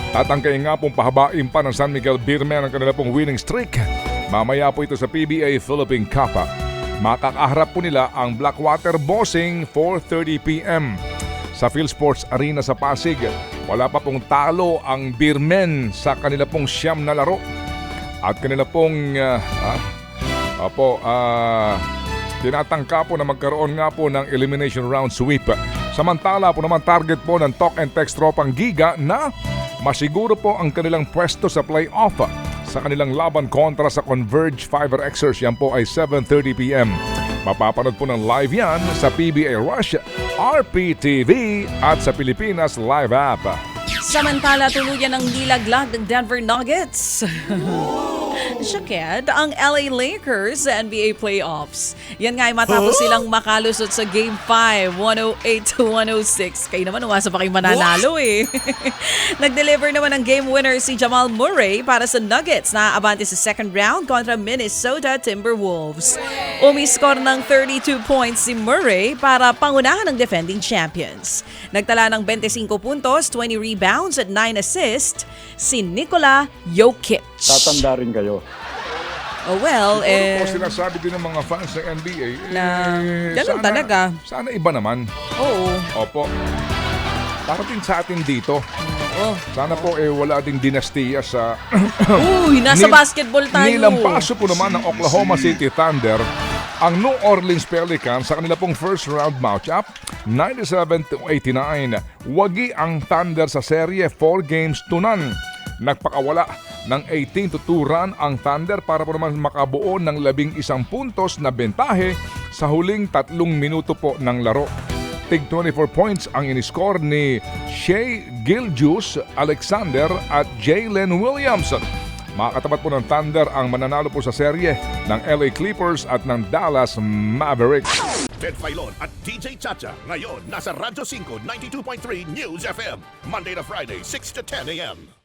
Tatangkayin nga pong pahabain pa ng San Miguel Beermen ang kanila pong winning streak. Mamaya po ito sa PBA Philippine Cup. Makakaharap po nila ang Blackwater Bossing 4:30 p.m. sa PhilSports Arena sa Pasig. Wala pa pong talo ang Beermen sa kanila pong siyam na laro. At kanila pong tinatangka po na magkaroon nga po ng elimination round sweep. Samantala po naman target po ng Talk and Text tropang Giga na masiguro po ang kanilang pwesto sa playoff sa kanilang laban kontra sa Converge Fiber Xers. Yan po ay 7:30 p.m. Mapapanood po ng live yan sa PBA Rush, RPTV at sa Pilipinas Live App. Samantala, tuluyan ang nilaglag ng Denver Nuggets. Syaked ang LA Lakers sa NBA playoffs. Yan nga ay matapos silang makalusot sa Game 5, 108-106. Kayo naman, umasa pa kayo mananalo eh. Nag-deliver naman ng game winner si Jamal Murray para sa Nuggets na abante sa second round kontra Minnesota Timberwolves. Umiscore ng 32 points si Murray para pangunahan ng defending champions. Nagtala ng 25 puntos, 20 rebounds at 9 assists si Nikola Jokic. Tatanda rin kayo. Oh well, Siguro po sinasabi din ng mga fans ng NBA na ganun talaga. Sana iba naman. Oo. Opo. Parating sa atin dito. Oo. Sana po wala ding dinastiya sa Uy, nasa basketball tayo. Nilampaso po naman ng Oklahoma City Thunder ang New Orleans Pelicans sa kanila pong first round matchup, 97-89. Wagi ang Thunder sa serye, 4 games to none. Nagpakawala ng 18-2 run ang Thunder para po naman makabuo ng 11 puntos na bentahe sa huling 3 minuto po ng laro. Tig 24 points ang iniscore ni Shai Gilgeous-Alexander at Jalen Williamson. Makakatapat po ng Thunder ang mananalo po sa serye ng LA Clippers at ng Dallas Mavericks. Ted Filon at DJ Chacha ngayon nasa Radyo 5 92.3 News FM Monday to Friday 6 to 10 a.m.